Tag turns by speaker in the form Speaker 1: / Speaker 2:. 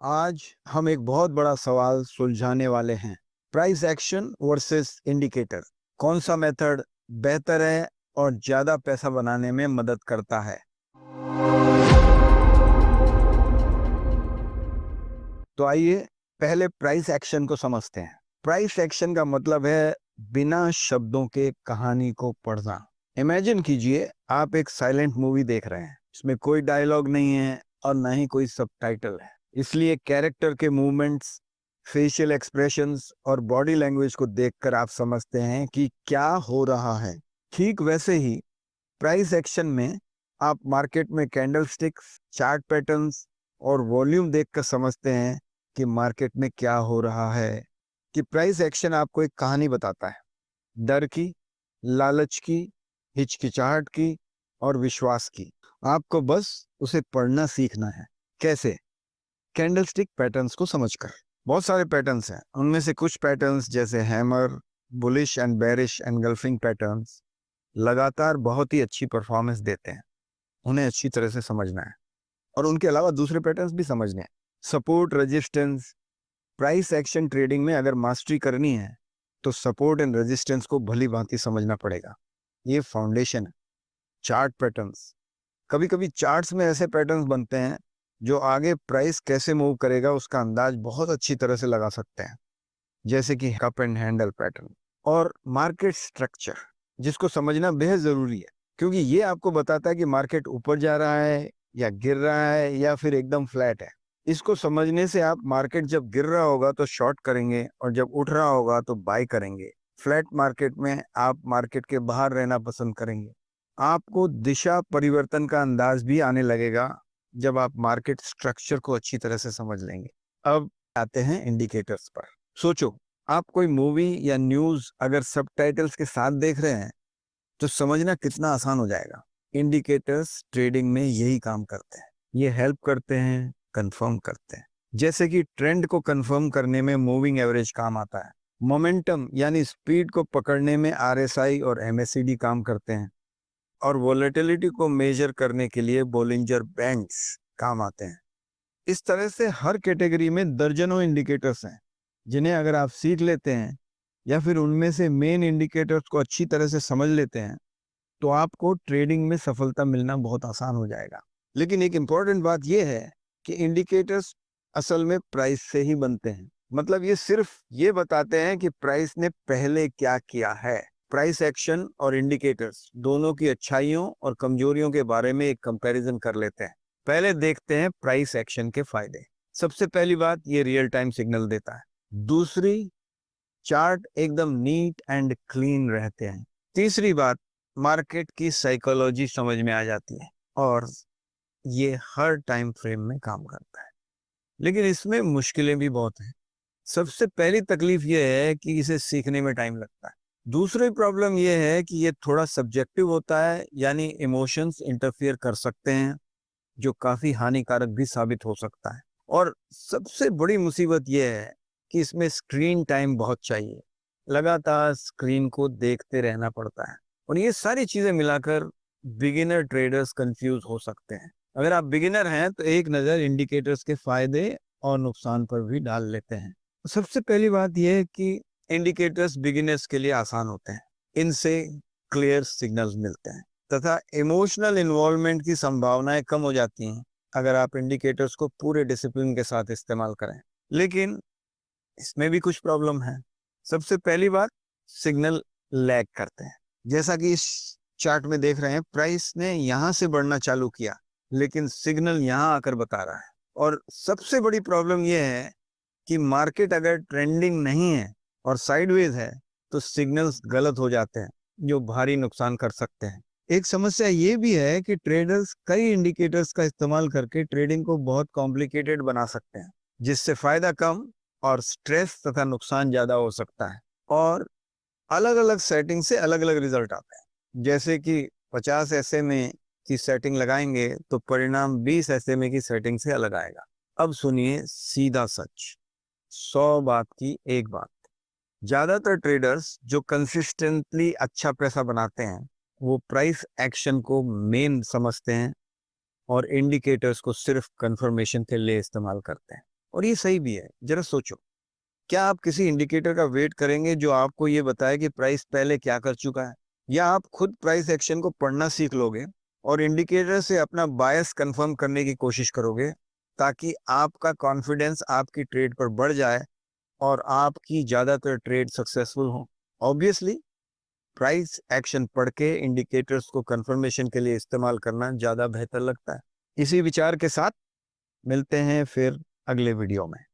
Speaker 1: आज हम एक बहुत बड़ा सवाल सुलझाने वाले हैं। Price action versus indicator. कौन सा मेथड बेहतर है और ज्यादा पैसा बनाने में मदद करता है? तो आइए पहले प्राइस एक्शन को समझते हैं। प्राइस एक्शन का मतलब है बिना शब्दों के कहानी को पढ़ना। इमेजिन कीजिए आप एक साइलेंट मूवी देख रहे हैं। इसमें कोई डायलॉग नहीं है और ना ही कोई सबटाइटल है, इसलिए कैरेक्टर के मूवमेंट्स, फेशियल एक्सप्रेशंस और बॉडी लैंग्वेज को देखकर आप समझते हैं कि क्या हो रहा है। ठीक वैसे ही प्राइस एक्शन में आप मार्केट में कैंडलस्टिक्स, चार्ट पैटर्न्स और वॉल्यूम देखकर समझते हैं कि मार्केट में क्या हो रहा है। कि प्राइस एक्शन आपको एक कहानी बताता है, डर की, लालच की, हिचकिचाहट की और विश्वास की। आपको बस उसे पढ़ना सीखना है। कैसे? कैंडलस्टिक पैटर्न्स को समझकर। बहुत सारे पैटर्न्स हैं, उनमें से कुछ पैटर्न्स जैसे hammer, bullish and bearish engulfing patterns लगातार बहुत ही अच्छी परफॉर्मेंस देते हैं। उन्हें अच्छी तरह से समझना है और उनके अलावा दूसरे पैटर्न्स भी समझने हैं। Support, resistance. Price action trading में अगर मास्टरी करनी है तो सपोर्ट एंड रेजिस्टेंस को भली भांति समझना पड़ेगा। ये फाउंडेशन है। Chart patterns. कभी कभी चार्ट्स में ऐसे पैटर्न्स बनते हैं जो आगे प्राइस कैसे मूव करेगा उसका अंदाज बहुत अच्छी तरह से लगा सकते हैं, जैसे कि कप एंड हैंडल पैटर्न। और मार्केट स्ट्रक्चर, जिसको समझना बेहद जरूरी है, क्योंकि ये आपको बताता है कि मार्केट ऊपर जा रहा है या गिर रहा है या फिर एकदम फ्लैट है। इसको समझने से आप मार्केट जब गिर रहा होगा तो शॉर्ट करेंगे और जब उठ रहा होगा तो बाय करेंगे। फ्लैट मार्केट में आप मार्केट के बाहर रहना पसंद करेंगे। आपको दिशा परिवर्तन का अंदाज भी आने लगेगा जब आप मार्केट स्ट्रक्चर को अच्छी तरह से समझ लेंगे। अब आते हैं इंडिकेटर्स पर। सोचो, आप कोई मूवी या न्यूज़ अगर सबटाइटल्स के साथ देख रहे हैं तो समझना कितना आसान हो जाएगा। इंडिकेटर्स ट्रेडिंग में यही काम करते हैं। ये हेल्प करते हैं, कंफर्म करते हैं। जैसे कि ट्रेंड को कंफर्म करने में मूविंग एवरेज काम आता है। मोमेंटम यानी स्पीड को पकड़ने में आरएसआई और एमएसीडी काम करते हैं। और वोलेटिलिटी को मेजर करने के लिए बोलिंजर बैंड्स काम आते हैं। इस तरह से हर कैटेगरी में दर्जनों इंडिकेटर्स हैं, जिन्हें अगर आप सीख लेते हैं या फिर उनमें से मेन इंडिकेटर्स को अच्छी तरह से समझ लेते हैं तो आपको ट्रेडिंग में सफलता मिलना बहुत आसान हो जाएगा। लेकिन एक इम्पॉर्टेंट बात यह है कि इंडिकेटर्स असल में प्राइस से ही बनते हैं। मतलब ये सिर्फ ये बताते हैं कि प्राइस ने पहले क्या किया है। प्राइस एक्शन और इंडिकेटर्स दोनों की अच्छाइयों और कमजोरियों के बारे में एक कंपैरिजन कर लेते हैं। पहले देखते हैं प्राइस एक्शन के फायदे। सबसे पहली बात, ये रियल टाइम सिग्नल देता है। दूसरी, चार्ट एकदम नीट एंड क्लीन रहते हैं। तीसरी बात, मार्केट की साइकोलॉजी समझ में आ जाती है और ये हर टाइम फ्रेम में काम करता है। लेकिन इसमें मुश्किलें भी बहुत हैं। सबसे पहली तकलीफ ये है कि इसे सीखने में टाइम लगता है। दूसरी प्रॉब्लम ये है कि ये थोड़ा सब्जेक्टिव होता है, यानी इमोशंस इंटरफियर कर सकते हैं, जो काफी हानिकारक भी साबित हो सकता है। और सबसे बड़ी मुसीबत यह है कि इसमें स्क्रीन टाइम बहुत चाहिए। लगातार स्क्रीन को देखते रहना पड़ता है और ये सारी चीजें मिलाकर बिगिनर ट्रेडर्स कंफ्यूज हो सकते हैं। अगर आप बिगिनर हैं तो एक नज़र इंडिकेटर्स के फायदे और नुकसान पर भी डाल लेते हैं। सबसे पहली बात यह है कि इंडिकेटर्स बिगिनर्स के लिए आसान होते हैं। इनसे क्लियर सिग्नल्स मिलते हैं तथा इमोशनल इन्वॉल्वमेंट की संभावनाएं कम हो जाती हैं अगर आप इंडिकेटर्स को पूरे डिसिप्लिन के साथ इस्तेमाल करें। लेकिन इसमें भी कुछ प्रॉब्लम है। सबसे पहली बात, सिग्नल लैग करते हैं। जैसा कि इस चार्ट में देख रहे हैं, प्राइस ने यहां से बढ़ना चालू किया लेकिन सिग्नल यहां आकर बता रहा है। और सबसे बड़ी प्रॉब्लम यह है कि मार्केट अगर ट्रेंडिंग नहीं है और साइडवेज है तो सिग्नल्स गलत हो जाते हैं, जो भारी नुकसान कर सकते हैं। एक समस्या ये भी है कि ट्रेडर्स कई इंडिकेटर्स का इस्तेमाल करके ट्रेडिंग को बहुत कॉम्प्लिकेटेड बना सकते हैं, जिससे फायदा कम और स्ट्रेस तथा नुकसान ज्यादा हो सकता है। और अलग अलग सेटिंग से अलग अलग रिजल्ट आते हैं। जैसे कि 50 SMA की सेटिंग लगाएंगे तो परिणाम 20 SMA की सेटिंग से अलग आएगा। अब सुनिए सीधा सच, 100 बात की एक बात। ज्यादातर ट्रेडर्स जो कंसिस्टेंटली अच्छा पैसा बनाते हैं वो प्राइस एक्शन को मेन समझते हैं और इंडिकेटर्स को सिर्फ कंफर्मेशन के लिए इस्तेमाल करते हैं। और ये सही भी है। जरा सोचो, क्या आप किसी इंडिकेटर का वेट करेंगे जो आपको ये बताए कि प्राइस पहले क्या कर चुका है, या आप खुद प्राइस एक्शन को पढ़ना सीख लोगे और इंडिकेटर से अपना बायस कंफर्म करने की कोशिश करोगे, ताकि आपका कॉन्फिडेंस आपकी ट्रेड पर बढ़ जाए और आपकी ज्यादातर ट्रेड सक्सेसफुल हो। ऑब्वियसली प्राइस एक्शन पढ़ के इंडिकेटर्स को कंफर्मेशन के लिए इस्तेमाल करना ज्यादा बेहतर लगता है। इसी विचार के साथ मिलते हैं फिर अगले वीडियो में।